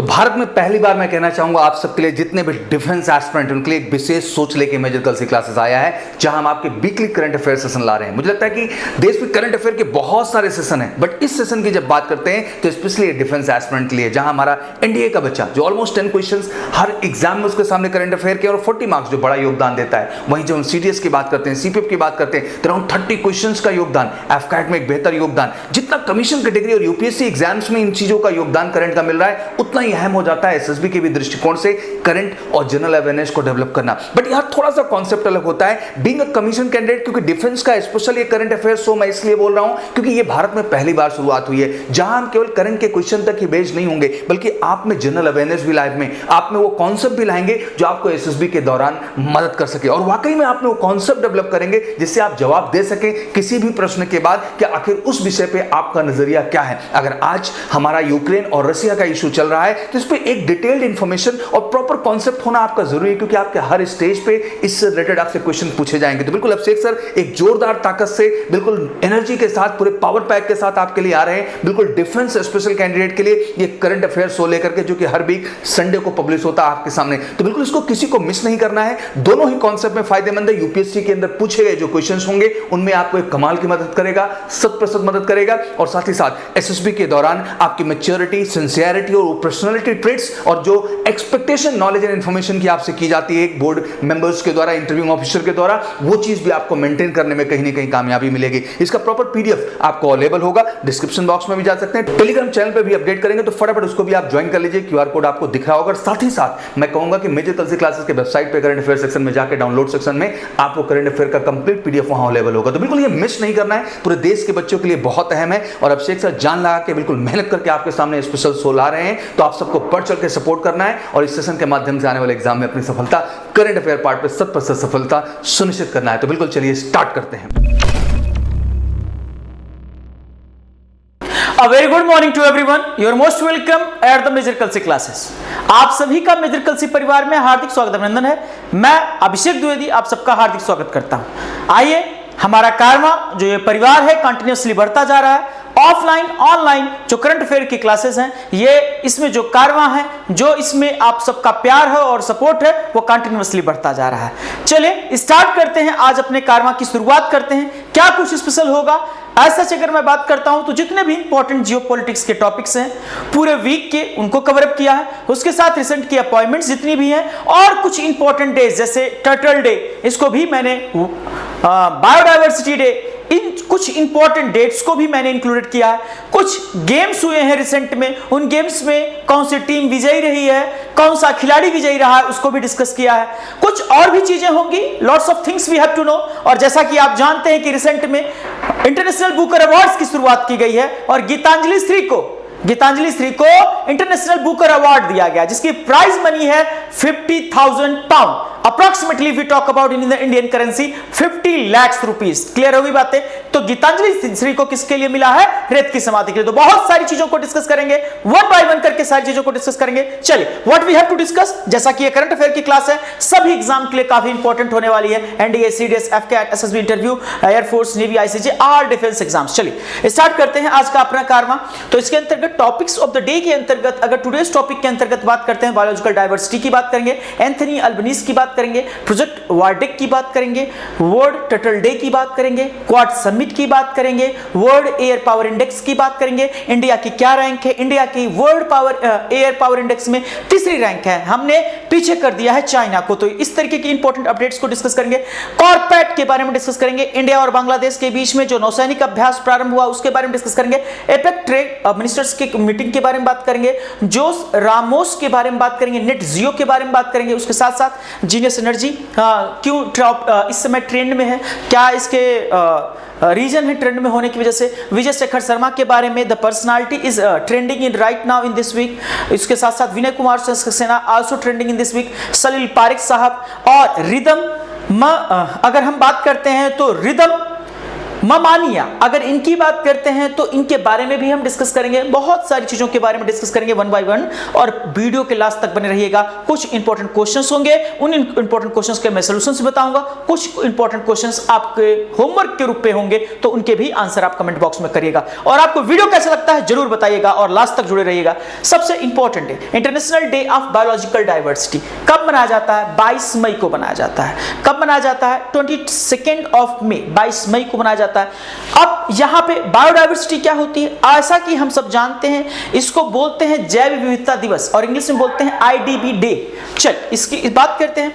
भारत में पहली बार मैं कहना चाहूंगा आप सबके लिए, जितने भी डिफेंस एस्पिरेंट उनके लिए एक विशेष सोच लेके मेजर कल से क्लासेस आया है, जहां हम आपके वीकली करंट अफेयर सेशन ला रहे हैं। मुझे लगता है कि देश में करंट अफेयर के बहुत सारे सेशन हैं, बट इस सेशन की जब बात करते हैं तो स्पेशली डिफेंस एस्पिरेंट के लिए, जहां हमारा एनडीए का बच्चा जो ऑलमोस्ट 10 क्वेश्चंस हर एग्जाम में उसके सामने करंट अफेयर के और 40 मार्क्स जो बड़ा योगदान देता है। वहीं जब हम सीडीएस की बात करते हैं, सीपीएफ की बात करते हैं, तो अराउंड 30 क्वेश्चंस का योगदान, एफकैट में एक बेहतर योगदान, जितना कमीशन कैटेगरी और यूपीएससी एग्जाम्स में इन चीजों का योगदान करंट का मिल रहा है, उतना ही अहम हो जाता है एसएसबी के भी दृष्टिकोण से करंट और जनरल अवेयरनेस को डेवलप करना। बट यहां थोड़ा सा कॉन्सेप्ट अलग होता है बीइंग अ कमीशन कैंडिडेट, क्योंकि डिफेंस का स्पेशल ये करंट अफेयर शो मैं इसलिए बोल रहा हूं क्योंकि ये भारत में पहली बार शुरुआत हुई है, जहां हम केवल करंट के क्वेश्चन तक ही बेस्ड नहीं होंगे, बल्कि आप में जनरल अवेयरनेस भी लाइफ में, आप में वो कॉन्सेप्ट भी लाएंगे जो आपको एसएसबी के दौरान मदद कर सके, और वाकई में आप में वो कॉन्सेप्ट डेवलप करेंगे जिससे आप जवाब दे सके किसी भी प्रश्न के बाद कि आखिर उस विषय पे आपका नजरिया क्या है। अगर आज हमारा यूक्रेन और रशिया का इशू चल रहा है तो इस पे एक डिटेल्ड इंफॉर्मेशन और प्रॉपर कॉन्सेप्ट होना आपका जरूरी है, क्योंकि आपके हर स्टेज पे इससे रिलेटेड आपसे क्वेश्चन पूछे जाएंगे। तो बिल्कुल अभिषेक सर एक जोरदार ताकत से, बिल्कुल एनर्जी के साथ, पूरे पावर पैक के साथ आपके लिए आ रहे हैं, बिल्कुल डिफेंस स्पेशल कैंडिडेट के लिए ये करंट अफेयर शो लेकर के, जो कि हर वीक संडे को पब्लिश होता है आपके सामने। तो बिल्कुल इसको किसी को मिस नहीं करना है, दोनों ही कॉन्सेप्ट में फायदेमंद है। यूपीएससी के अंदर पूछे गए जो क्वेश्चंस होंगे उनमें आपको एक कमाल की मदद करेगा, 100% मदद करेगा, और साथ ही साथ एसएसबी के दौरान आपकी मैच्योरिटी, सिंसियरिटी और पर्सनालिटी ट्रेट्स और जो एक्सपेक्टेशन, नॉलेज एंड इंफॉर्मेशन की आपसे की जाती है एक बोर्ड मेंबर्स के द्वारा, इंटरव्यूइंग ऑफिसर के द्वारा, वो चीज भी आपको मेंटेन करने में कहीं ना कहीं कामयाबी मिलेगी। इसका प्रॉपर पीडीएफ आपको अवेलेबल होगा, डिस्क्रिप्शन बॉक्स में भी जा सकते हैं, टेलीग्राम चैनल पे भी अपडेट करेंगे, तो फटाफट उसको भी आप ज्वाइन कर लीजिए, क्यूआर कोड आपको दिख रहा होगा। साथ ही साथ मैं कहूंगा कि मेजर कल से क्लासेस के वेबसाइट पे करंट अफेयर सेक्शन में जाकर डाउनलोड सेक्शन में आपको करंट अफेयर का कंप्लीट पीडीएफ वहां अवेलेबल होगा। तो बिल्कुल ये मिस नहीं करना है, पूरे देश के बच्चों के लिए बहुत अहम है, और अभिषेक सर जान लगा के बिल्कुल मेहनत करके आपके सामने स्पेशल शो ला रहे हैं, तो आप सबको बढ़ चढ़ के सपोर्ट करना है और इस सेशन के माध्यम से आने वाले एग्जाम में अपनी सफलता, करंट अफेयर पार्ट पे 100% सफलता सुनिश्चित करना है। तो बिल्कुल चलिए स्टार्ट करते हैं। A very good morning to everyone. You are most welcome at the Major Kalsi Classes. आप सभी का मेजर कलसी परिवार में हार्दिक स्वागत अभिनंदन है। मैं अभिषेक द्विवेदी आप सबका हार्दिक स्वागत करता हूं। आइए, हमारा कारवा जो ये परिवार है कंटिन्यूअसली बढ़ता जा रहा है। ऑफलाइन ऑनलाइन जो करंट अफेयर की क्लासेस हैं, ये इसमें जो कारवा है, जो इसमें आप सबका प्यार है और सपोर्ट है, वो कंटिन्यूअसली बढ़ता जा रहा है। चलिए स्टार्ट करते हैं, आज अपने कारवा की शुरुआत करते हैं। क्या कुछ स्पेशल होगा ऐसा अगर मैं बात करता हूं तो जितने भी इंपॉर्टेंट जियोपॉलिटिक्स के टॉपिक्स हैं पूरे वीक के, उनको कवर अप किया है। उसके साथ रिसेंट की अपॉइंटमेंट्स जितनी भी हैं, और कुछ इंपॉर्टेंट डेज जैसे टर्टल डे, इसको भी मैंने, बायोडायवर्सिटी डे, इन कुछ इंपॉर्टेंट डेट्स को भी मैंने इंक्लूडेड किया है। कुछ गेम्स हुए हैं रिसेंट में, उन गेम्स में कौन सी टीम विजयी रही है, कौन सा खिलाड़ी विजयी रहा है, उसको भी डिस्कस किया है। कुछ और भी चीजें होंगी, lots of things we have to know. और जैसा कि आप जानते हैं कि रिसेंट में इंटरनेशनल बुकर अवार्ड्स की शुरुआत की गई है, और गीतांजलि श्री को इंटरनेशनल बुकर अवार्ड दिया गया, जिसकी प्राइज मनी है 50,000 pound, approximately we talk about in the Indian currency 50 lakh rupees. Clear होगी बातें? तो गीतांजलि श्री को किसके लिए मिला है? रेत की समाधि के लिए। तो बहुत सारी चीजों को डिस्कस करेंगे, वन बाय वन करके सारी चीजों को डिस्कस करेंगे। चलिए, what we have to discuss, जैसा कि ये करंट अफेयर की क्लास है, सभी एग्जाम के लिए काफी इंपॉर्टेंट होने वाली है। NDA, CDS, AFCAT, SSB interview, air force, navy, ICJ, all defence exams. चलिए स्टार्ट करते हैं आज का अपना कारवा। तो इसके अंतर्गत टॉपिक्स ऑफ द डे के अंतर्गत, अगर टुडेस टॉपिक के अंतर्गत बात करते हैं, बायोलॉजिकल डायवर्सिटी की बात करेंगे, एंथनी अल्बनीज की बात करेंगे, प्रोजेक्ट वार्डेक की बात करेंगे, वर्ल्ड टर्टल डे की बात करेंगे, क्वाड समिट की बात करेंगे, वर्ल्ड एयर पावर इंडेक्स की बात करेंगे, इंडिया की क्या रैंक है, इंडिया की world power air power index में तीसरी रैंक है, हमने पीछे कर दिया है चाइना को। तो इस तरीके की इंपॉर्टेंट अपडेट्स को डिस्कस करेंगे। कॉर्पेट के बारे में डिस्कस करेंगे, इंडिया और बांग्लादेश के बीच में जो नौसैनिक अभ्यास प्रारंभ हुआ उसके बारे में डिस्कस करेंगे। एपेक ट्रेड मिनिस्टर्स की मीटिंग के बारे में बात करेंगे, जोस रामोस के बारे में बात करेंगे, नेट जियो के बारे में बात करेंगे। उसके साथ साथ जीनियस एनर्जी क्यों इस समय ट्रेंड में है, क्या इसके रीजन है ट्रेंड में होने की वजह से। विजय शेखर शर्मा के बारे में, the personality is trending in right now in this week. इसके साथ साथ Vinay Kumar Saxena also trending in this week. Salil Parikh साहब और रिदम, अगर हम बात करते हैं तो रिदम ममानिया, अगर इनकी बात करते हैं तो इनके बारे में भी हम डिस्कस करेंगे, बहुत सारी चीजों के बारे में डिस्कस करेंगे वन बाय वन, और वीडियो के लास्ट तक बने रहिएगा। कुछ इंपॉर्टेंट क्वेश्चंस होंगे, उन इंपॉर्टेंट क्वेश्चंस के मैं सॉल्यूशंस बताऊंगा, कुछ इंपॉर्टेंट क्वेश्चंस आपके होमवर्क के रूप में होंगे, तो उनके भी आंसर आप कमेंट बॉक्स में करिएगा। और आपको वीडियो कैसा लगता है जरूर बताइएगा और लास्ट तक जुड़े रहिएगा। सबसे इंपॉर्टेंट है international day of biological diversity कब मनाया जाता है? 22 मई को मनाया जाता है। कब मनाया जाता है? 22 ऑफ मई, 22 मई को मनाया जाता है। अब यहां पे बायोडाइवर्सिटी क्या होती है? ऐसा कि हम सब जानते हैं, इसको बोलते हैं जैव विविधता दिवस, और इंग्लिश में बोलते हैं IDB डे। चल इसकी बात करते हैं।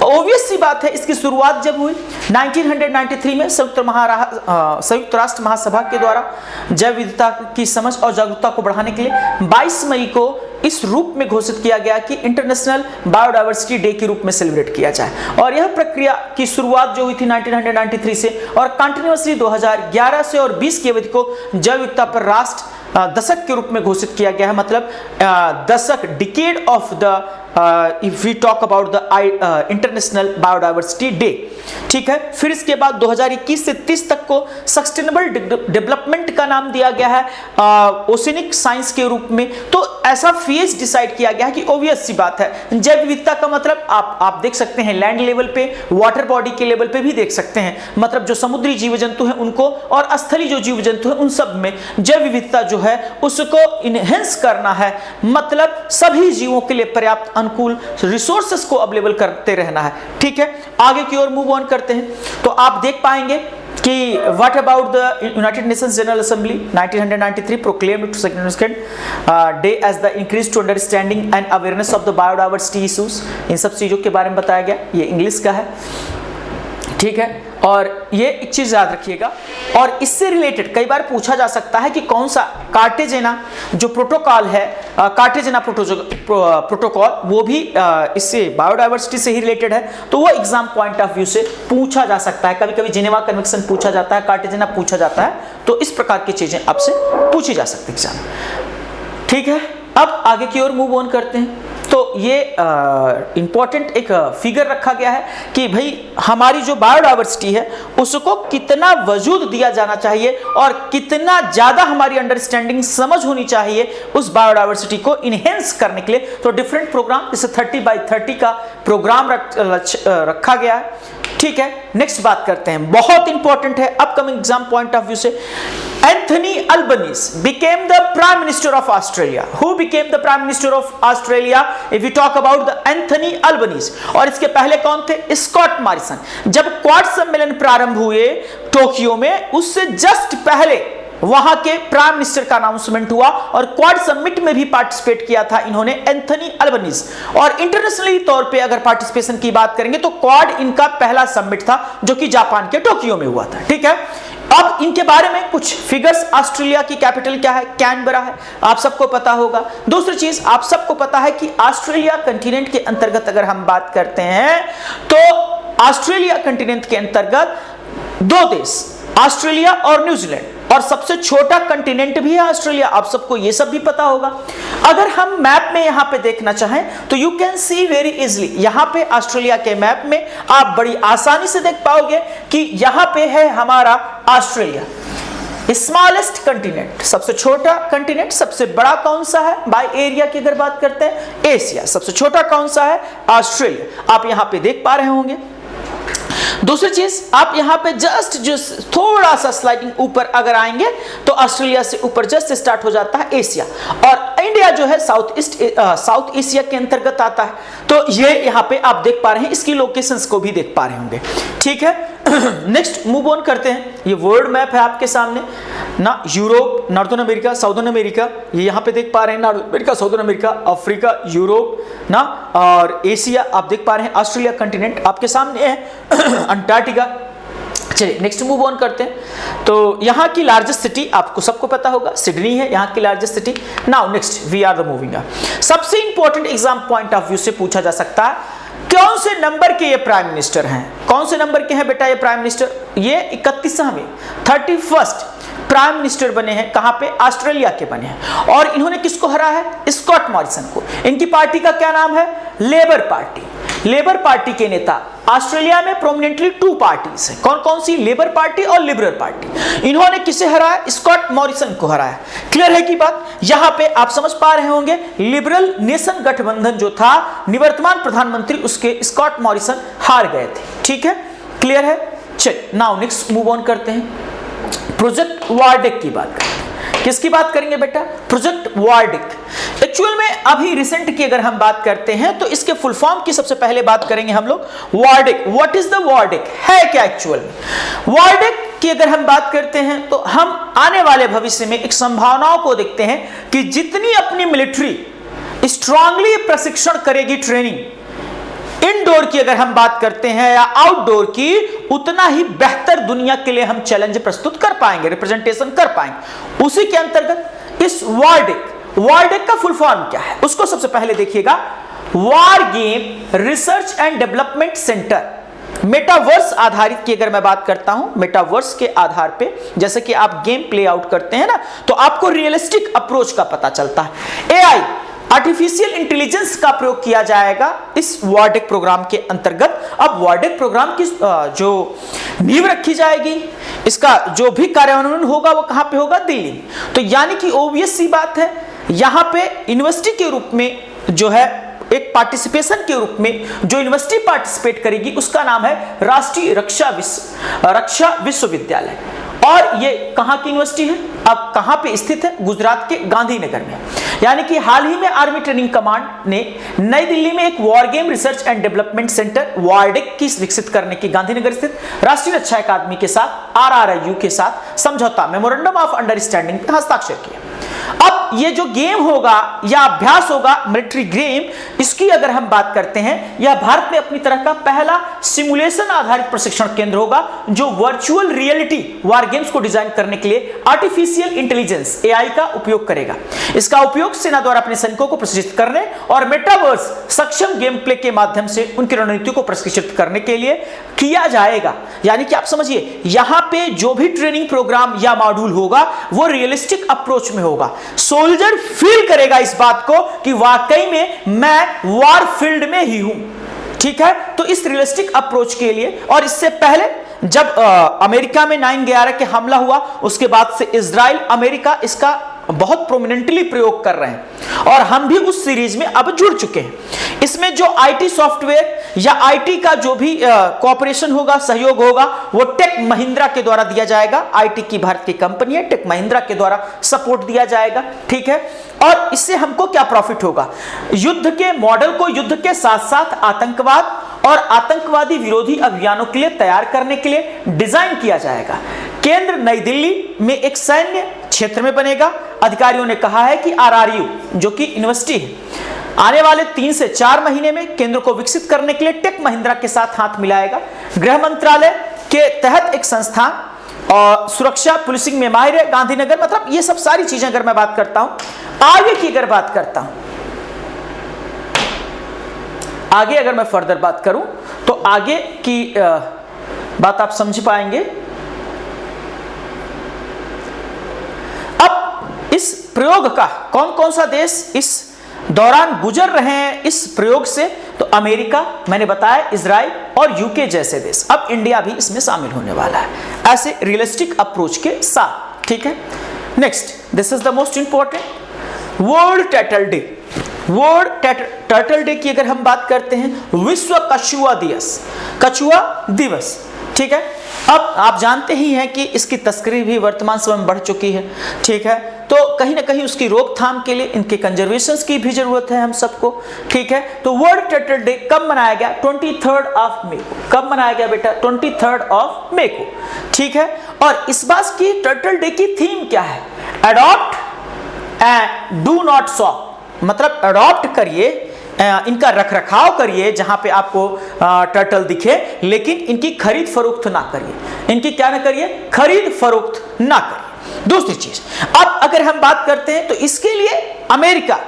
ऑब्वियस सी बात है, इसकी शुरुआत जब हुई 1993 में संयुक्त राष्ट्र महासभा के द्वारा जैव विविधता की समझ और जागरूकता को बढ़ाने के लिए 22 मई को इस रूप में घोषित किया गया कि इंटरनेशनल बायोडाइवर्सिटी डे के रूप में सेलिब्रेट किया जाए। और यह प्रक्रिया की शुरुआत जो हुई थी 1993 से, और कंटिन्यूअसली 2011 से और 20 की अवधि को जैव विविधता पर राष्ट्र दशक के रूप में घोषित किया गया है। मतलब दशक, decade of the if we talk about the international biodiversity day. ठीक है, फिर इसके बाद 2021 से 30 तक को सस्टेनेबल डेवलपमेंट का नाम दिया गया है ओशनिक साइंस के रूप में। तो ऐसा फेज डिसाइड किया गया है कि ऑब्वियस सी बात है, जैव विविधता का मतलब आप देख सकते हैं लैंड लेवल पे, वाटर बॉडी के लेवल पे भी देख सकते हैं। मतलब जो समुद्री जीव जंतु हैं उनको, और स्थलीय जो जीव जंतु हैं उन सब में जैव विविधता जो है उसको इनहेंस करना है। मतलब सभी जीवों के लिए पर्याप्त अनुकूल रिसोर्सेस को अवेलेबल करते रहना है। ठीक है, आगे की ओर मूव ऑन करते हैं तो आप देख पाएंगे कि what about the United Nations General Assembly 1993 proclaimed to significant day as the increase to understanding and awareness of the biodiversity issues. इन सब चीजों के बारे में बताया गया, ये इंग्लिश का है। ठीक है, और ये एक चीज याद रखिएगा, और इससे रिलेटेड कई बार पूछा जा सकता है कि कौन सा कार्टेजेना जो प्रोटोकॉल है, कार्टेजेना प्रोटोकॉल, वो भी इससे बायोडाइवर्सिटी से ही रिलेटेड है। तो वो एग्जाम पॉइंट ऑफ व्यू से पूछा जा सकता है। कभी कभी जिनेवा कन्वेंशन पूछा जाता है, कार्टेजेना पूछा जाता है, तो इस प्रकार की चीजें आपसे पूछी जा सकती है एग्जाम। ठीक है, अब आगे की ओर मूव ऑन करते हैं। तो ये इंपॉर्टेंट एक फिगर रखा गया है कि भाई हमारी जो बायोडाइवर्सिटी है उसको कितना वजूद दिया जाना चाहिए और कितना ज्यादा हमारी अंडरस्टैंडिंग समझ होनी चाहिए उस बायोडाइवर्सिटी को इनहेंस करने के लिए। तो डिफरेंट प्रोग्राम, जैसे 30x30 का प्रोग्राम रखा गया है। ठीक है, नेक्स्ट बात करते हैं, बहुत इंपॉर्टेंट है upcoming exam point of view से। Anthony Albanese became the Prime Minister of Australia. Who became the Prime Minister of Australia? If we talk about the Anthony Albanese. और इसके पहले कौन थे? Scott Morrison. जब क्वाड सम्मेलन प्रारंभ हुए टोक्यो में, उससे जस्ट पहले वहां के प्राइम मिनिस्टर का अनाउंसमेंट हुआ, और क्वाड समिट में भी पार्टिसिपेट किया था इन्होंने, एंथनी अल्बनीज। और इंटरनेशनली तौर पे अगर पार्टिसिपेशन की बात करेंगे तो क्वाड इनका पहला समिट था जो कि जापान के टोक्यो में हुआ था। ठीक है, अब इनके बारे में कुछ फिगर्स। ऑस्ट्रेलिया की कैपिटल क्या है? कैनबरा है, आप सबको पता होगा। दूसरी चीज आप सबको पता है कि ऑस्ट्रेलिया कंटिनेंट के अंतर्गत अगर हम बात करते हैं तो ऑस्ट्रेलिया कंटिनेंट के अंतर्गत दो देश, ऑस्ट्रेलिया और न्यूजीलैंड, और सबसे छोटा कंटिनेंट भी है ऑस्ट्रेलिया, आप सबको ये सब भी पता होगा। अगर हम मैप में यहां पे देखना चाहें तो you can see very easily, यहां पे ऑस्ट्रेलिया के मैप में आप बड़ी आसानी से देख पाओगे कि यहां पे है हमारा ऑस्ट्रेलिया, स्मॉलेस्ट कंटिनेंट, सबसे छोटा कंटिनेंट। सबसे बड़ा कौन सा है बाय एरिया की अगर बात करते हैं? एशिया। सबसे छोटा कौन सा है? ऑस्ट्रेलिया। आप यहां पे देख पा रहे होंगे। दूसरी चीज आप यहां पे जस्ट जो थोड़ा सा स्लाइडिंग ऊपर अगर आएंगे तो ऑस्ट्रेलिया से ऊपर जस्ट स्टार्ट हो जाता है एशिया, और इंडिया जो है साउथ एशिया के अंतर्गत आता है। तो ये यहां पे आप देख पा रहे हैं, इसकी लोकेशंस को भी देख पा रहे होंगे। ठीक है, नेक्स्ट मूव ऑन करते हैं। ये वर्ल्ड मैप है आपके सामने ना, Europe, northern America, southern America, ये यहां पे देख पा रहे हैं, north America, southern America, Africa, Europe ना, और एशिया आप देख पा रहे हैं। ऑस्ट्रेलिया कंटिनेंट आपके सामने है, अंटार्कटिका। चलिए नेक्स्ट मूव ऑन करते हैं। तो यहां की लार्जेस्ट सिटी आपको सबको पता होगा, सिडनी है यहां की largest city. Now next we are the moving up. सबसे important exam point of view से पूछा जा सकता है, कौन से नंबर के ये प्राइम मिनिस्टर हैं? कौन से नंबर के हैं बेटा ये प्राइम मिनिस्टर? ये 31वें 31st प्राइम मिनिस्टर बने हैं। कहां पे? ऑस्ट्रेलिया के बने हैं। और इन्होंने किसको हरा है? स्कॉट मॉरिसन को। इनकी पार्टी का क्या नाम है? Labour party. लेबर पार्टी के नेता ऑस्ट्रेलिया में प्रोमिनेंटली 2 पार्टीज है। कौन कौन सी? लेबर पार्टी और लिबरल पार्टी। इन्होंने किसे हराया? स्कॉट मॉरिसन को हराया। क्लियर है की बात? यहां पे आप समझ पा रहे होंगे, लिबरल नेशन गठबंधन जो था, निवर्तमान प्रधानमंत्री उसके स्कॉट मॉरिसन हार गए थे। ठीक है, क्लियर है? चलिए नाउ नेक्स्ट मूव ऑन करते हैं, प्रोजेक्ट वार्डेक की बात करते हैं। किसकी बात करेंगे बेटा? प्रोजेक्ट वार्डेक। एक्चुअल में अभी रिसेंट की अगर हम बात करते हैं तो इसके फुल फॉर्म की सबसे पहले बात करेंगे हम लोग। वार्डेक, व्हाट इज द वार्डेक, है क्या एक्चुअल में? वार्डेक की अगर हम बात करते हैं तो हम आने वाले भविष्य में एक संभावनाओं को देखते हैं कि जितनी अपनी मिलिट्री स्ट्रांगली प्रशिक्षण करेगी, ट्रेनिंग इनडोर की अगर हम बात करते हैं या आउटडोर की, उतना ही बेहतर दुनिया के लिए हम चैलेंज प्रस्तुत कर पाएंगे, रिप्रेजेंटेशन कर पाएंगे। उसी के अंतर्गत इस वार्डेक का फुल फॉर्म क्या है उसको सबसे पहले देखिएगा। War game research and development centre. Metaverse आधारित की अगर मैं बात करता हूं, मेटावर्स के आधार पे जैसे कि आप गेम प्ले आउट करते हैं ना, तो आपको रियलिस्टिक अप्रोच का पता चलता है। एआई, आर्टिफिशियल इंटेलिजेंस का प्रयोग किया जाएगा इस वार्डेक प्रोग्राम के अंतर्गत। अब वार्डेक प्रोग्राम की जो नींव रखी जाएगी, इसका जो भी कार्यान्वयन होगा वो कहां पे होगा? दिल्ली। तो यानी कि ऑब्वियस सी बात है, यहां पे यूनिवर्सिटी के रूप में जो है एक पार्टिसिपेशन के रूप में जो यूनिवर्सिटी पार्टिसिपेट करेगी उसका नाम है राष्ट्रीय रक्षा विश्वविद्यालय। और ये कहां की यूनिवर्सिटी है? अब कहां पे स्थित है? गुजरात के गांधीनगर में। यानी कि हाल ही में आर्मी ट्रेनिंग कमांड ने नई दिल्ली में एक war game research and development centre वार्डेक की विकसित करने की गांधीनगर स्थित राष्ट्रीय रक्षा अकादमी के साथ RRIU के साथ समझौता मेमोरेंडम ऑफ अंडरस्टैंडिंग पर हस्ताक्षर किया। अब ये जो गेम होगा या अभ्यास होगा मिलिट्री गेम, इसकी अगर हम बात करते हैं, यह भारत में अपनी तरह का पहला सिमुलेशन आधारित प्रशिक्षण केंद्र होगा जो वर्चुअल रियलिटी वार गेम्स को डिजाइन करने के लिए आर्टिफिशियल इंटेलिजेंस AI का उपयोग करेगा। इसका उपयोग सेना द्वारा अपने सैनिकों को प्रशिक्षित करने और मेटावर्स सक्षम गेम प्ले के माध्यम से उनकी रणनीतियों को प्रशिक्षित करने के लिए किया जाएगा। यानी कि आप समझिए, यहां पे जो भी ट्रेनिंग प्रोग्राम या मॉड्यूल होगा वो रियलिस्टिक अप्रोच में होगा। सोल्जर फील करेगा इस बात को कि वाकई में मैं वार फील्ड में ही हूं। ठीक है, तो इस रियलिस्टिक अप्रोच के लिए, और इससे पहले जब अमेरिका में 9/11 के हमला हुआ, उसके बाद से इजराइल, अमेरिका इसका बहुत प्रोमिनेंटली प्रयोग कर रहे हैं और हम भी उस सीरीज में अब जुड़ चुके हैं। इसमें जो IT सॉफ्टवेयर या IT का जो भी कोऑपरेशन होगा, सहयोग होगा, वो टेक महिंद्रा के द्वारा दिया जाएगा। IT की भारत की कंपनी है, टेक महिंद्रा के द्वारा सपोर्ट दिया जाएगा। ठीक है, और इससे हमको क्या प्रॉफिट होगा? युद्ध के मॉडल को युद्ध के साथ साथ आतंकवाद और आतंकवादी विरोधी अभियानों के लिए तैयार करने के लिए डिजाइन किया जाएगा। केंद्र नई दिल्ली में एक सैन्य क्षेत्र में बनेगा। अधिकारियों ने कहा है कि RRU जो कि यूनिवर्सिटी है, आने वाले 3 से 4 महीने में केंद्र को विकसित करने के लिए टेक महिंद्रा के साथ हाथ मिलाएगा। गृह मंत्रालय के तहत एक संस्थान और सुरक्षा पुलिसिंग में माहिर है गांधीनगर। मतलब ये सब सारी चीजें अगर मैं बात करता हूं, आगे की अगर बात करता हूं, आगे अगर मैं फर्दर बात करूं तो आगे की बात आप समझ पाएंगे। अब इस प्रयोग का कौन कौन सा देश इस दौरान गुजर रहे हैं इस प्रयोग से, तो अमेरिका, मैंने बताया, इजराइल और यूके जैसे देश। अब इंडिया भी इसमें शामिल होने वाला है ऐसे रियलिस्टिक अप्रोच के साथ। ठीक है, next, this is the most important, world turtle day. World turtle day की अगर हम बात करते हैं, विश्व कछुआ दिवस, कछुआ दिवस। ठीक है, अब आप जानते ही हैं कि इसकी तस्करी भी वर्तमान समय में बढ़ चुकी है। ठीक है, तो कहीं ना कहीं उसकी रोकथाम के लिए इनके कंजर्वेशन की भी जरूरत है हम सबको। ठीक है, तो वर्ल्ड टर्टल डे कब मनाया गया? 23 मई को। कब मनाया गया बेटा? 23 मई को। ठीक है, और इस बार की टर्टल डे की थीम क्या है? Adopt and do not saw, मतलब अडॉप्ट करिए, इनका रखरखाव करिए जहां पे आपको टर्टल दिखे, लेकिन इनकी खरीद फरोख्त ना करिए। इनकी क्या ना करिए? खरीद फरोख्त ना करिए। दूसरी चीज, अब अगर हम बात करते हैं तो इसके लिए अमेरिका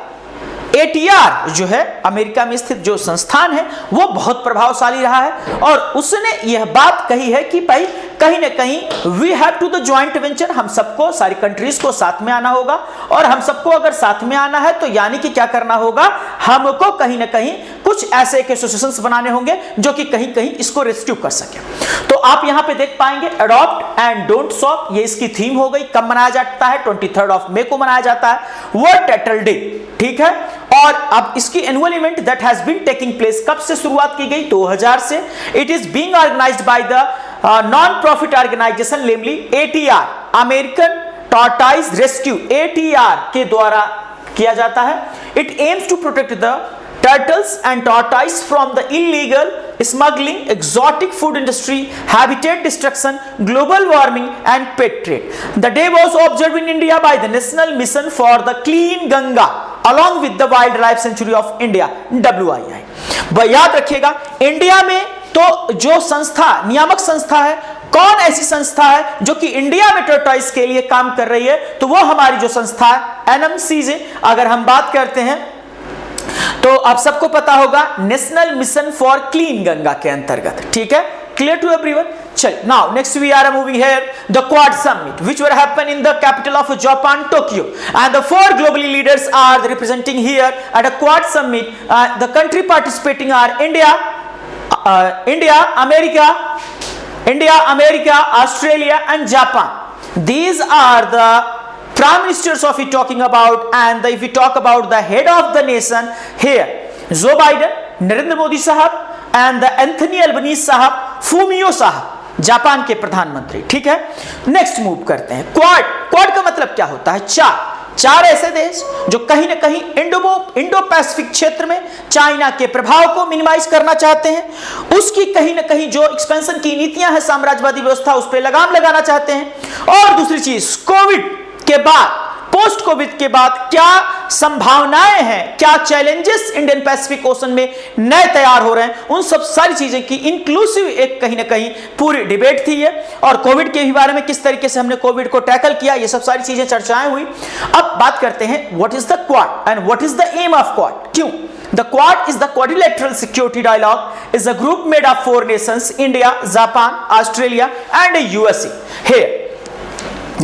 ATR जो है, अमेरिका में स्थित जो संस्थान है, वो बहुत प्रभावशाली रहा है और उसने यह बात कही है कि भाई कहीं ना कहीं we have to the joint venture, हम सबको, सारी कंट्रीज को साथ में आना होगा। और हम सबको अगर साथ में आना है तो यानी कि क्या करना होगा? हमको कहीं ना कहीं कुछ कुछ ऐसे एक एसोसिएशंस बनाने होंगे जो कि कहीं कहीं इसको रेस्क्यू कर सके। तो आप यहां पे देख पाएंगे अडॉप्ट एंड डोंट स्टॉप, ये इसकी थीम हो गई। कब मनाया जाता है? 23 मई को मनाया जाता है, वर्ल्ड टर्टल डे, ठीक है। और अब इसकी annual event that has been taking place कब से शुरुआत की गई? 2000 से। It is being organised by the non profit organisation namely ATR, American tortoise rescue, ATR के द्वारा किया जाता है। It aims to protect the turtles and tortoise from the illegal smuggling, exotic food industry, habitat destruction, global warming and pet trade. The day was observed in India by the National Mission for the Clean Ganga along with the Wildlife Sanctuary of India, WII. वह याद रखिएगा, India में तो जो संस्था, नियामक संस्था है, कौन ऐसी संस्था है जो कि इंडिया में टॉर्टॉइस के लिए काम कर रही है? तो वो हमारी जो संस्था है NMCJ। अगर हम बात करते हैं तो आप सबको पता होगा National Mission for Clean Ganga के अंतर्गत, ठीक है। Clear to everyone? चलिए, now next we are moving here the Quad summit which will happen in the capital of Japan, Tokyo, and the 4 globally leaders are representing here at a Quad summit. The country participating are India, America, Australia and Japan. These are the prime ministers of we talking about, and if we talk about the head of the nation here, Joe Biden, Narendra Modi sahab, and the Anthony Albanese sahab, Fumio sahab, Japan के प्रधानमंत्री, ठीक है। Next move करते हैं। Quad का मतलब क्या होता है? चार ऐसे देश जो कहीं ना कहीं इंडो पैसिफिक क्षेत्र में चाइना के प्रभाव को मिनिमाइज करना चाहते हैं, उसकी कहीं ना कहीं जो एक्सपेंशन की नीतियां हैं, साम्राज्यवादी व्यवस्था, उस पर लगाम लगाना चाहते हैं। और दूसरी चीज, कोविड के बाद, पोस्ट कोविड के बाद क्या संभावनाएं हैं, क्या चैलेंजेस इंडियन पैसिफिक ओशन में नए तैयार हो रहे हैं, उन सब सारी चीजें की इंक्लूसिव एक कहीं ना कहीं पूरी डिबेट थी ये। और कोविड के भी बारे में किस तरीके से हमने कोविड को टैकल किया, ये सब सारी चीजें चर्चाएं हुई। अब बात करते हैं what is the Quad and what is the aim of Quad. क्यों? The Quad is the quadrilateral security dialogue, is a group made of 4 nations, India, Japan, Australia and USA. Here,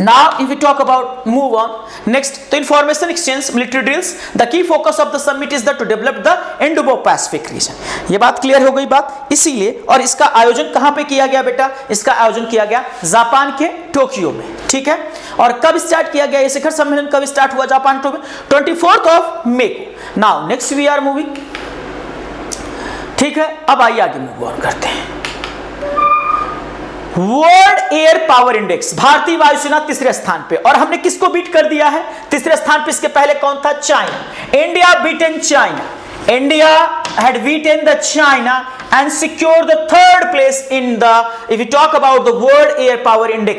now if we talk about, move on next, the information exchange, military drills. The key focus of the summit is to develop the Indo-Pacific region. ये बात clear हो गई बात, इसीलिए। और इसका आयोजन कहां पे किया गया बेटा? इसका आयोजन किया गया जापान के टोक्यो में, ठीक है। और कब स्टार्ट किया गया ये शिखर सम्मेलन? कब स्टार्ट हुआ जापान टोक्यो में? 24 मई को। Now next we are moving, ठीक है। अब आइए आगे मूव ऑन करते हैं। वर्ल्ड एयर पावर इंडेक्स, भारतीय वायुसेना तीसरे स्थान पे, और हमने किसको बीट कर दिया है तीसरे स्थान पे? इसके पहले कौन था? China. India beaten China, India had beaten the China and secured the 3rd place in the, if we talk about the world air power index.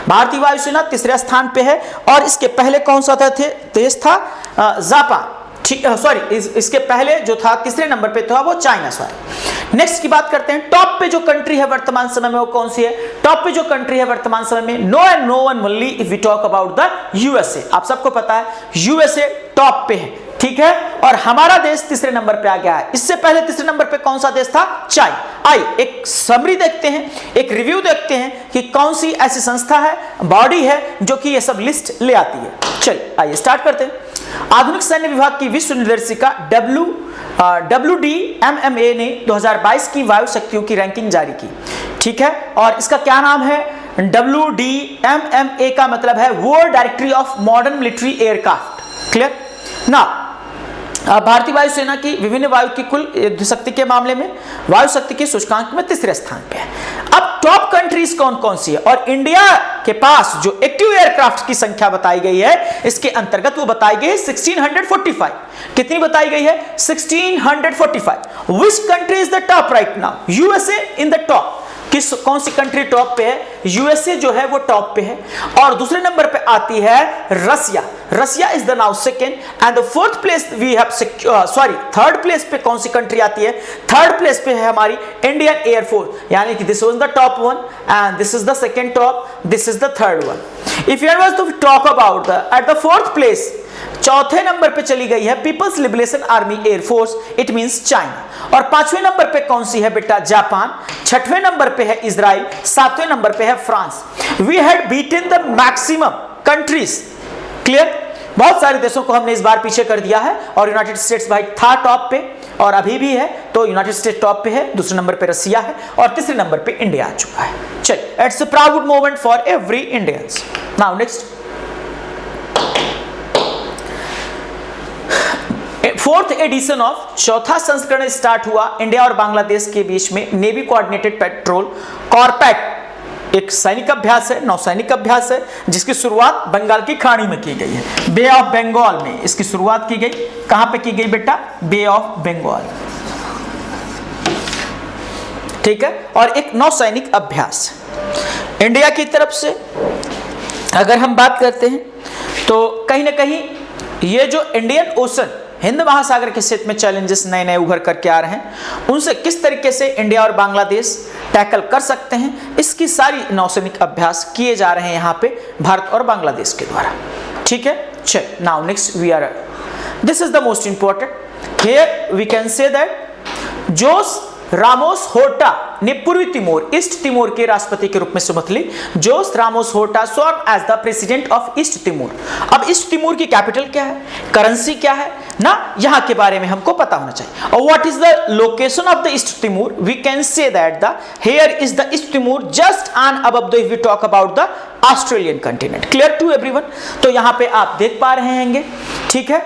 भारतीय वायुसेना तीसरे स्थान पे है, और इसके पहले कौन सा था देश था? जापान, ठीक, सॉरी, इसके पहले जो था तीसरे नंबर पे था वो चाइना, सॉरी। नेक्स्ट की बात करते हैं, टॉप पे जो कंट्री है वर्तमान समय में वो कौन सी है? टॉप पे जो कंट्री है वर्तमान समय में, no and no one only if we talk about the USA. आप सबको पता है यूएसए टॉप पे है, ठीक है। और हमारा देश तीसरे नंबर पे आ गया है। इससे पहले तीसरे नंबर पे कौन सा देश था? चाइना। आइए एक समरी देखते हैं, एक रिव्यू देखते हैं कि कौन सी ऐसी संस्था है, बॉडी है जो कि ये सब लिस्ट ले आती है। चलिए आइए स्टार्ट करते हैं। आधुनिक सैन्य विभाग की विश्व निर्देशिका WDMMA ने 2022 की वायु शक्तियों की रैंकिंग जारी की, ठीक है। और इसका क्या नाम है? WDMMA का मतलब है world directory of modern military aircraft. Clear ना? भारतीय वायुसेना की विभिन्न वायु की कुल युद्ध शक्ति के मामले में वायु शक्ति के सूचकांक में तीसरे स्थान पे है। अब टॉप कंट्रीज कौन कौन सी है, और इंडिया के पास जो एक्टिव एयरक्राफ्ट की संख्या बताई गई है इसके अंतर्गत वो बताई गई है 1645। कितनी बताई गई है? 1645। Which country is the top right now? USA in the top. कौन सी कंट्री टॉप पे है? यूएसए जो है वो टॉप पे है। और दूसरे नंबर पे आती है Russia. Russia is the now second, and the 4th place we have, sorry 3rd place पे कौन सी कंट्री आती है? 3rd प्लेस पे है हमारी इंडियन एयरफोर्स, यानी कि this was the top one and this is the second top, this is the 3rd one. If you was to talk about the at the 4th place, चौथे number पे चली गई है People's Liberation Army air force, it means China. और 5वें number पे कौन सी है बेटा? जापान। 6वें नंबर पे है इजराइल। 7वें नंबर पे है France. We had beaten the maximum countries. Clear? बहुत सारे देशों को हमने इस बार पीछे कर दिया है और यूनाइटेड स्टेट्स भाई था टॉप पे और अभी भी है, तो यूनाइटेड स्टेट्स टॉप पे है, दूसरे नंबर पे रसिया है और तीसरे नंबर पे इंडिया आ चुका है। चलिए, it's a proud moment for every Indians. Now next, fourth edition of, चौथा संस्करण स्टार्ट हुआ इंडिया और बांग्लादेश के बीच में नेवी कोऑर्डिनेटेड पेट्रोल कॉर्पेट, एक सैनिक अभ्यास है, नौसैनिक अभ्यास है, जिसकी शुरुआत बंगाल की खाड़ी में की गई है, बे ऑफ बंगाल में इसकी शुरुआत की गई। कहां पे की गई बेटा? बे ऑफ बंगाल, ठीक है। और एक नौसैनिक अभ्यास इंडिया की तरफ से अगर हम बात करते हैं तो कहीं ना कहीं ये जो इंडियन ओशन, हिंद महासागर के क्षेत्र में चैलेंजेस नए नए उभर करके आ रहे हैं, उनसे किस तरीके से इंडिया और बांग्लादेश टैकल कर सकते हैं, इसकी सारी नौसैनिक अभ्यास किए जा रहे हैं यहाँ पे भारत और बांग्लादेश के द्वारा, ठीक है। चल, now next we are, this is the most important, here we can say that Jose Ramos Horta ने पूर्वी तिमोर, ईस्ट तिमोर के राष्ट्रपति के रूप में शपथ ली। Jose Ramos Horta serve as the president of East Timor. अब ईस्ट तिमोर की कैपिटल क्या है, करेंसी क्या है ना, यहां के बारे में हमको पता होना चाहिए। और what is the location of the East Timor? We can say that the here is the East Timor just and above the, if we talk about the Australian continent. Clear to everyone? तो यहां पे आप देख पा रहे होंगे, ठीक है।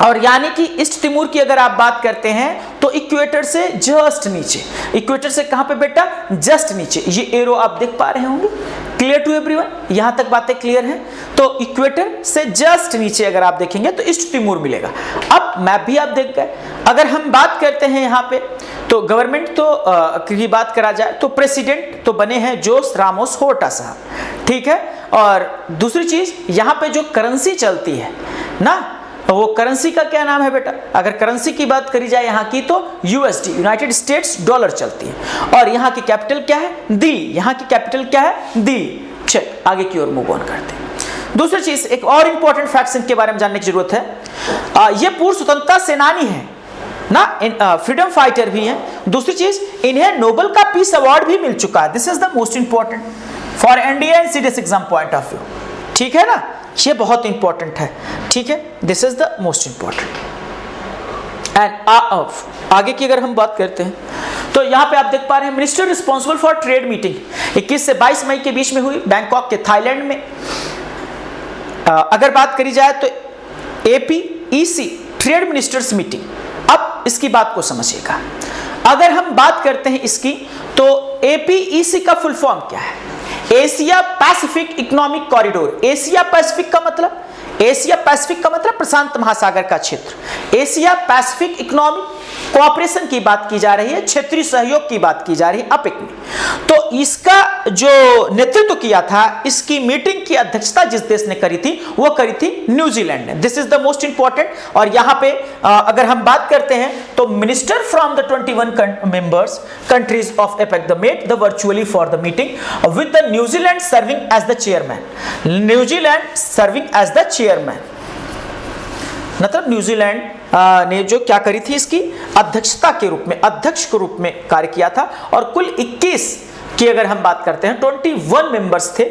और यानी कि ईस्ट तिमोर की अगर आप बात करते हैं तो इक्वेटर से जस्ट नीचे, इक्वेटर से कहां पे बेटा? जस्ट नीचे, ये एरो आप देख पा रहे होंगे। Clear to everyone? यहां तक बातें क्लियर हैं? तो इक्वेटर से जस्ट नीचे अगर आप देखेंगे तो ईस्ट तिमोर मिलेगा। अब मैप भी आप देख गए। अगर हम बात करते हैं यहाँ पे तो गवर्नमेंट तो की बात करा जाए तो प्रेसिडेंट तो बने हैं जोस रामोस होर्टा साहब, ठीक है। और दूसरी चीज यहाँ पे जो करेंसी चलती है ना, वो करेंसी का क्या नाम है बेटा? अगर करेंसी की बात करी जाए यहाँ की तो यूएसडी, यूनाइटेड स्टेट्स डॉलर चलती है। और यहाँ की कैपिटल क्या है? दिल्ली। यहाँ की कैपिटल क्या है? दिल्ली। चल, आगे की ओर मूव ऑन करते हैं। दूसरी चीज, एक और इंपॉर्टेंट फैक्ट्स इनके बारे में जानने की जरूरत है। ये पूर्व स्वतंत्रता सेनानी है ना, फ्रीडम फाइटर भी हैं। दूसरी चीज, इन्हें नोबेल का पीस अवार्ड भी मिल चुका है। This is the most important for India in serious exam point of view, ठीक है ना, ये बहुत इंपॉर्टेंट है, ठीक है। This is the most important. And आगे की अगर हम बात करते हैं तो यहां पे आप देख पा रहे हैं minister responsible for trade meeting 21 से 22 मई के बीच में हुई बैंकॉक के थाईलैंड में। अगर बात करी जाए तो APEC ट्रेड मिनिस्टर्स मीटिंग, अब इसकी बात को समझिएगा। अगर हम बात करते हैं इसकी तो APEC का फुल फॉर्म क्या है? Asia Pacific economic corridor. Asia Pacific का मतलब, एशिया पैसिफिक का मतलब प्रशांत महासागर का क्षेत्र। एशिया पैसिफिक इकोनॉमिक कोऑपरेशन की बात की जा रही है, क्षेत्रीय सहयोग की बात की जा रही है, अपेक में। तो इसका जो नेतृत्व किया था, इसकी मीटिंग की अध्यक्षता जिस देश ने करी थी वो करी थी न्यूजीलैंड ने। This is the most important. और यहां पे अगर हम बात करते हैं तो minister from the 21 members countries of APEC the met the virtually for the meeting with the New Zealand serving as the chairman. New Zealand serving as the chairman, मतलब न्यूजीलैंड ने जो क्या करी थी, इसकी अध्यक्षता के रूप में, अध्यक्ष के रूप में कार्य किया था। और कुल 21 की अगर हम बात करते हैं, 21 मेंबर्स थे,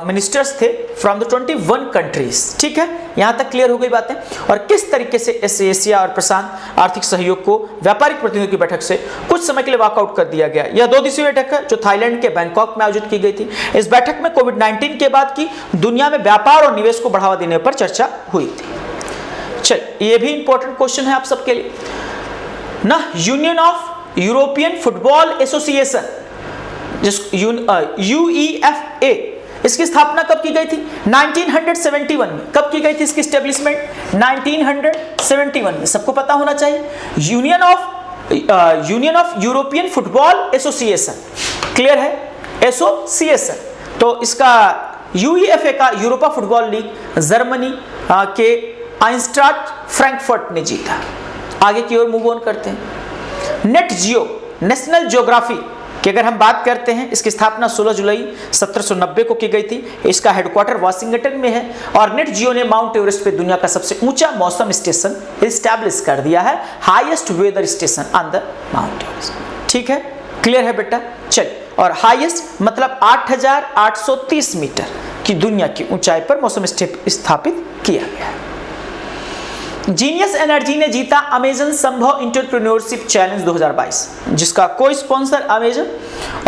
मिनिस्टर्स थे फ्रॉम द 21 कंट्रीज, ठीक है। यहां तक क्लियर हो गई बातें। और किस तरीके से एशिया और प्रशांत आर्थिक सहयोग को व्यापारिक प्रतिनिधियों की बैठक से कुछ समय के लिए वॉकआउट कर दिया गया। यह 2 दिवसीय बैठक है जो थाईलैंड के बैंकॉक में आयोजित की गई थी। इस बैठक में कोविड-19 के बाद की दुनिया में व्यापार और निवेश को बढ़ावा देने पर चर्चा हुई थी। चल, ये भी इंपॉर्टेंट क्वेश्चन है आप सबके लिए ना। Union of European football association, जिस UEFA, इसकी स्थापना कब की गई थी? 1971 में। कब की गई थी इसकी एस्टेब्लिशमेंट? 1971 में। सबको पता होना चाहिए। Union of European football association, clear है? एसोसिएशन। तो इसका UEFA का यूरोपा फुटबॉल लीग जर्मनी के आइंस्ट्राट फ्रैंकफर्ट ने जीता। आगे की ओर मूव ऑन करते हैं। नेट जियो, नेशनल ज्योग्राफी की अगर हम बात करते हैं, इसकी स्थापना 16 जुलाई 1790 को की गई थी। इसका हेडक्वार्टर वाशिंगटन में है। और नेट जियो ने माउंट एवरेस्ट पे दुनिया का सबसे ऊंचा मौसम स्टेशन एस्टैब्लिश कर दिया है, highest weather station on the Mount Everest, ठीक है। क्लियर है बेटा? चल, और हाईएस्ट मतलब 8830 मीटर, की दुनिया की ऊंचाई पर मौसम स्टेप स्थापित किया गया है। जीनियस एनर्जी ने जीता अमेजन संभव एंटरप्रेन्योरशिप चैलेंज 2022, जिसका को स्पॉन्सर अमेजन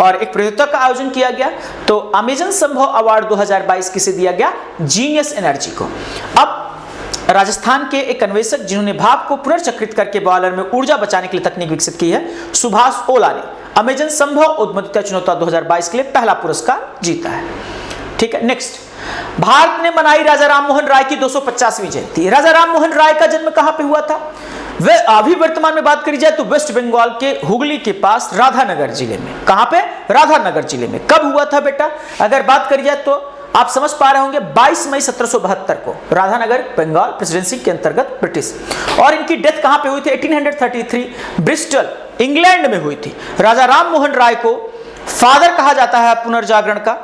और एक प्रतियोगिता का आयोजन किया गया। तो अमेजन संभव अवार्ड 2022 किसे दिया गया? जीनियस एनर्जी को। अब राजस्थान के एक अन्वेषक जिन्होंने भाप को पुनर्चक्रित करके बॉयलर में ऊर्जा बचाने के लिए तकनीक विकसित की है, सुभाष ओला ने अमेजन संभव उद्यमिता चुनौती 2022 के लिए पहला पुरस्कार जीता है। ठीक है, नेक्स्ट, भारत ने मनाई राजा राममोहन राय की 250वीं जयंती। राजा राममोहन राय का जन्म कहां पे हुआ था? वे अभी वर्तमान में बात करी जाए तो वेस्ट बंगाल के हुगली के पास राधानगर जिले में। कहां पे? राधानगर जिले में। कब हुआ था बेटा? अगर बात करी जाए तो आप समझ पा रहे होंगे 22 मई 1772 को राधानगर बंगाल प्रेसिडेंसी के अंतर्गत ब्रिटिश। और इनकी डेथ कहां पे हुई थी? 1833 ब्रिस्टल इंग्लैंड में हुई थी। राजा राममोहन राय को फादर कहा जाता है पुनर्जागरण का।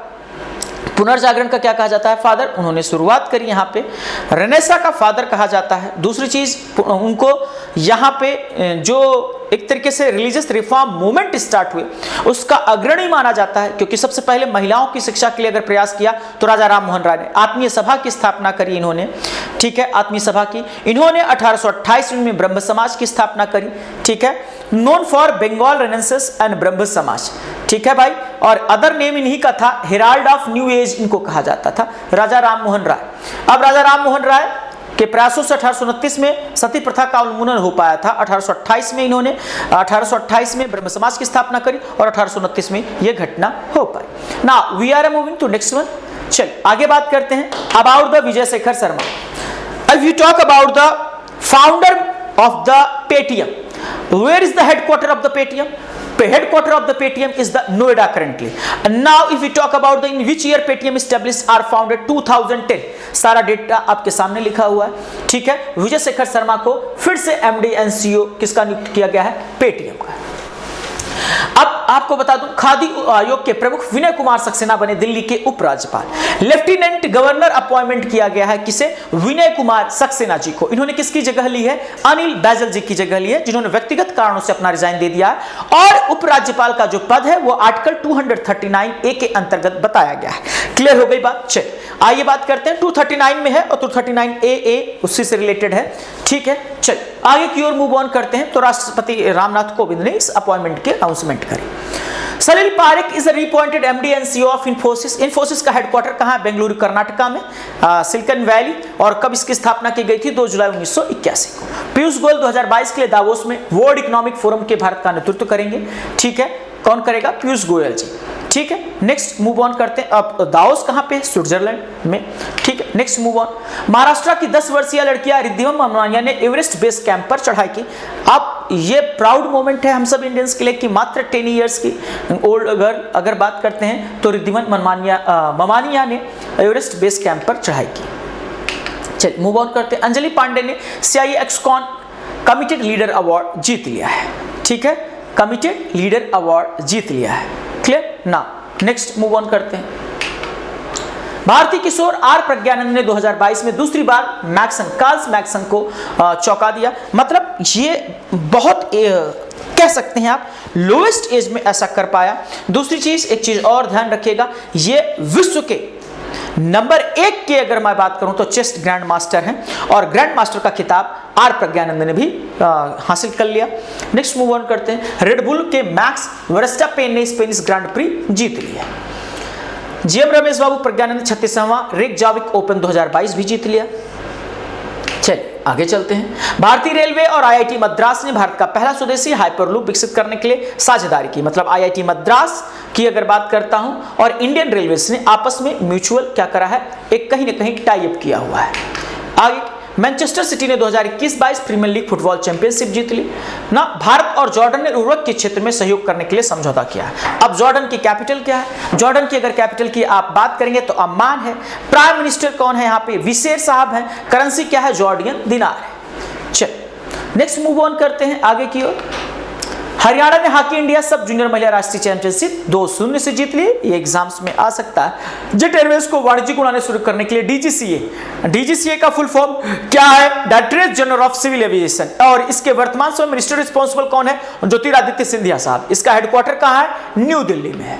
पुनर्जागरण का क्या कहा जाता है? फादर। उन्होंने शुरुआत करी यहाँ पे। रेनेसा का फादर कहा जाता है। दूसरी चीज, उनको यहाँ पे जो एक तरीके से रिलीजियस रिफॉर्म मूवमेंट स्टार्ट हुए उसका अग्रणी माना जाता है, क्योंकि सबसे पहले महिलाओं की शिक्षा के लिए अगर प्रयास किया तो राजा राममोहन राय ने आत्मीय सभा की स्थापना करी इन्होंने। ठीक है, आत्मीय सभा की इन्होंने 1828 में ब्रह्म समाज की स्थापना करी। ठीक है, known for Bengal Renaissance and Brahmo Samaj. ठीक है भाई, और अदर नेम इन्हीं का था, हेराल्ड ऑफ न्यू एज इनको कहा जाता था, राजा राममोहन राय। अब राजा राममोहन राय के प्रयासों से 1829 में सती प्रथा का उन्मूलन हो पाया था। 1828 में इन्होंने 1828 में ब्रह्म समाज की स्थापना करी और 1829 में यह घटना हो पाई। Now we are moving to next one. चल आगे बात करते हैं about the Vijay Shekhar Sharma. If you talk about the founder of the Paytm, where is the headquarter of the Paytm? Headquarter of the Paytm is the Noida currently. And now if we talk about the in which year Paytm established or founded, 2010, सारा data आपके सामने लिखा हुआ है। ठीक है, विजय शेखर शर्मा को फिर से एमडी एंड सीईओ किसका नियुक्त किया गया है? पेटीएम का। अब आपको बता दूं, खादी आयोग के प्रमुख विनय कुमार सक्सेना बने दिल्ली के उपराज्यपाल। लेफ्टिनेंट गवर्नर अपॉइंटमेंट किया गया है किसे? विनय कुमार सक्सेना जी को। इन्होंने किसकी जगह ली है? अनिल बैजल जी की जगह ली है, जिन्होंने व्यक्तिगत कारणों से अपना रिजाइन दे दिया है। और उपराज्यपाल का जो पद है वो आर्टिकल 239A के अंतर्गत बताया गया है। क्लियर हो गई बात? चल आइए बात करते हैं, 239 में है और 239AA उसी से रिलेटेड है। ठीक है, चल आगे की ओर मूव ऑन करते हैं। तो राष्ट्रपति रामनाथ कोविंद ने इस अपॉइंटमेंट के अनाउंसमेंट करी। Salil Parekh is reappointed MD and CEO of Infosys. Infosys का हेडक्वार्टर कहां है? बेंगलुरु कर्नाटका में, सिलिकॉन वैली। और कब इसकी स्थापना की गई थी? 2 जुलाई 1981 को। पीयूष गोयल 2022 के लिए दावोस में वर्ल्ड इकोनॉमिक फोरम के भारत का नेतृत्व करेंगे। ठीक है, कौन करेगा? पीयूष गोयल जी। ठीक है, नेक्स्ट मूव ऑन करते हैं। अब दावोस कहां पे? स्विट्जरलैंड में। ठीक है, नेक्स्ट मूव ऑन। महाराष्ट्र की 10 वर्षीय लड़कियां रिद्धिमा मनमानिया ने एवरेस्ट बेस कैंप पर चढ़ाई की। अब ये प्राउड मोमेंट है हम सब इंडियंस के लिए कि मात्र 10 इयर्स की ओल्ड गर्ल अगर बात करते हैं तो रिद्धिमा ममानिया ने एवरेस्ट बेस कैंप पर चढ़ाई की। चलिए मूव ऑन करते हैं। अंजलि पांडे ने CIE ExCon committed leader award जीत लिया है। ठीक है, कमिटेड लीडर अवार्ड जीत लिया है। क्लियर ना? नेक्स्ट मूव ऑन करते हैं। भारतीय किशोर आर प्रज्ञानंद ने 2022 में दूसरी बार कार्ल्स मैक्सन को चौंका दिया। मतलब ये बहुत कह सकते हैं आप लोएस्ट एज में ऐसा कर पाया। दूसरी चीज, एक चीज और ध्यान रखिएगा, ये विश्व के नंबर 1 के अगर मैं बात करूं तो चेस ग्रैंड मास्टर हैं और ग्रैंड मास्टर का खिताब आर प्रज्ञानंद ने भी हासिल कर लिया। नेक्स्ट मूव ऑन करते हैं। रेडबुल के मैक्स वर्स्टापेन ने स्पेनिश ग्रैंड प्री जीत लिया। जीएम रमेश बाबू प्रज्ञानंद 36वां रेकजाविक ओपन 2022 भी जीत लिया। चलिए आगे चलते हैं। भारतीय रेलवे और आईआईटी मद्रास ने भारत का पहला स्वदेशी हाइपरलूप विकसित करने के लिए साझेदारी की। मतलब आईआईटी मद्रास की अगर बात करता हूं और इंडियन रेलवेज ने आपस में म्यूचुअल क्या करा है? एक कहीं ना कहीं टाई अप किया हुआ है। आगे मैनचेस्टर सिटी ने 2021-22 प्रीमियर लीग फुटबॉल चैंपियनशिप जीत ली ना। भारत और जॉर्डन ने उर्वरक के क्षेत्र में सहयोग करने के लिए समझौता किया है। अब जॉर्डन की कैपिटल क्या है? जॉर्डन की अगर कैपिटल की आप बात करेंगे तो अम्मान है। प्राइम मिनिस्टर कौन है यहाँ पे? विसेर साहब हैं। करेंसी क्या है? जॉर्डियन दिनार है। चल नेक्स्ट मूव ऑन करते हैं आगे की ओर। हरियाणा ने हॉकी इंडिया सब जूनियर महिला राष्ट्रीय चैंपियनशिप 2-0 से जीत ली। ये एग्जाम्स में आ सकता है। जेट एयरवेज को वाणिज्यिक उड़ानें शुरू करने के लिए DGCA का फुल फॉर्म क्या है? Directorate General of Civil Aviation. और इसके वर्तमान समय मिनिस्टर रिस्पॉन्सिबल कौन है? ज्योतिरादित्य सिंधिया साहब। इसका हेडक्वार्टर कहां है? न्यू दिल्ली में है।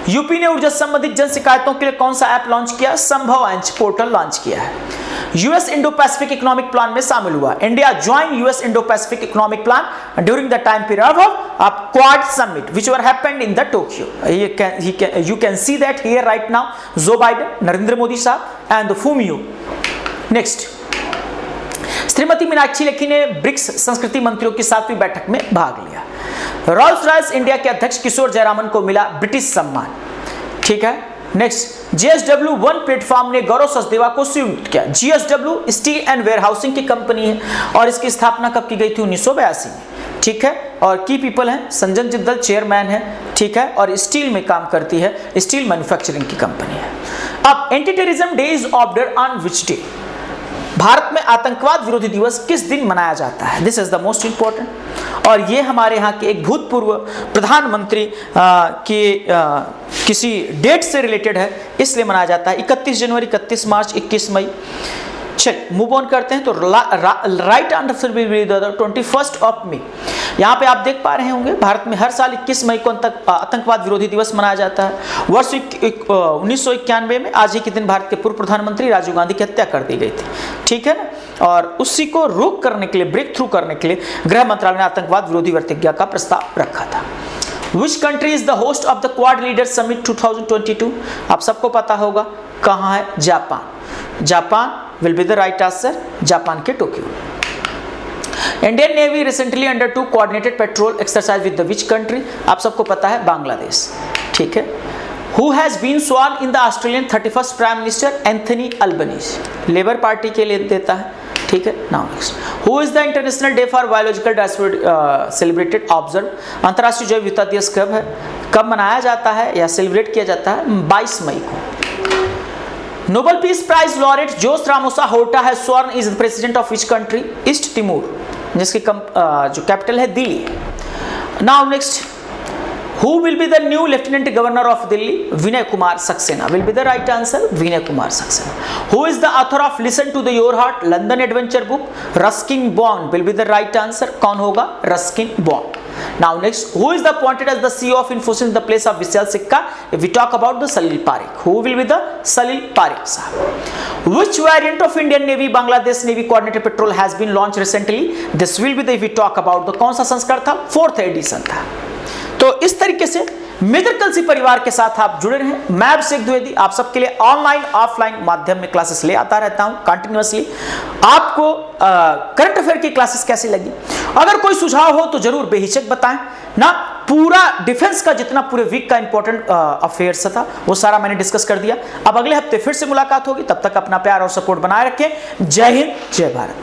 यूपी ने ऊर्जा संबंधित जन शिकायतों के लिए कौन सा ऐप लॉन्च किया? संभव एंच पोर्टल लॉन्च किया है। US Indo Pacific economic plan में शामिल हुआ। India join US Indo Pacific economic plan during the time period of quad summit which were happened in the Tokyo. You can see that here right now. Joe Biden, Narendra Modi साहब and the Fumio. Next, Shrimati Meenakshi Lekhi ने BRICS संस्कृति मंत्रियों की 7वीं बैठक में भाग लिया। Rolls Royce India के अध्यक्ष किशोर जयरामन को मिला ब्रिटिश सम्मान। ठीक है। नेक्स्ट, JSW वन प्लेटफॉर्म ने गौरव सचदेवा को संयुक्त किया। JSW स्टील एंड वेयरहाउसिंग की कंपनी है और इसकी स्थापना कब की गई थी? 1982 में। ठीक है। और की पीपल हैं संजन जिंदल चेयरमैन है। ठीक है। और स्टील में काम करती है, स्टील मैन्युफैक्चरिंग की कंपनी है। अब anti terrorism day is observed on which day? Bharat में आतंकवाद विरोधी दिवस किस दिन मनाया जाता है? This is the most important. और ये हमारे यहाँ के एक भूतपूर्व प्रधानमंत्री के किसी डेट से रिलेटेड है, इसलिए मनाया जाता है। 31 जनवरी, 31 मार्च, 21 मई। चल मूव ऑन करते हैं। तो right answer will be the 21 of May. यहाँ पे आप देख पा रहे होंगे भारत में हर साल 21 मई को आतंकवाद विरोधी दिवस मनाया जाता है। वर्ष 1991 में आज ही के दिन भारत के पूर्व प्रधानमंत्री राजीव गांधी की हत्या कर दी गई थी। ठीक है ना। और उसी को रोक करने के लिए, ब्रेक थ्रू करने के लिए गृह मंत्रालय ने आतंकवाद विरोधी प्रतिज्ञा का प्रस्ताव रखा था। Which country is the host of the Quad Leaders Summit 2022? आप सबको पता होगा कहाँ है? Japan. Japan will be the right answer, Japan के Tokyo. Indian Navy recently undertook coordinated patrol exercise with the which country? आप सबको पता है बांग्लादेश। ठीक है। Who has been sworn in the Australian 31st Prime Minister? Anthony Albanese, labour party के लिए देता है। ठीक है। Now next, who is the International Day for Biological Diversity celebrated observed? अंतर्राष्ट्रीय जैव विविधता दिवस कब है, कब मनाया जाता है या सेलिब्रेट किया जाता है? 22 मई को। नोबेल पीस प्राइज लॉरेट जोस रामोसा होर्टा है स्वर्ण is the president of which country? East Timor, जिसकी जो कैपिटल है Delhi. Now next, who will be the new lieutenant governor of Delhi? Vinay Kumar Saxena will be the right answer, Vinay Kumar Saxena. Who is the author of Listen to the Your Heart London Adventure book? Ruskin Bond will be the right answer. कौन होगा? Ruskin Bond. Now next, who is the appointed as the CEO of Infosys in the place of Vishal Sikka? If we talk about the Salil Parekh, who will be the Salil Parekh sahab? Which variant of Indian Navy Bangladesh Navy coordinated patrol has been launched recently? This will be the, if we talk about the कौन सा संस्करण था? 4th edition था। तो इस तरीके से major कलसी परिवार के साथ आप जुड़े रहें। मैं अभिषेक द्विवेदी आप सबके लिए ऑनलाइन ऑफलाइन माध्यम में क्लासेस ले आता रहता हूं कंटिन्यूअसली। आपको करंट अफेयर की क्लासेस कैसी लगी? अगर कोई सुझाव हो तो जरूर बेहिचक बताएं ना। पूरा डिफेंस का जितना पूरे वीक का इंपॉर्टेंट अफेयर्स था वो सारा मैंने डिस्कस कर दिया। अब अगले हफ्ते फिर से मुलाकात होगी, तब तक अपना प्यार और सपोर्ट बनाए रखें। जय हिंद, जय भारत।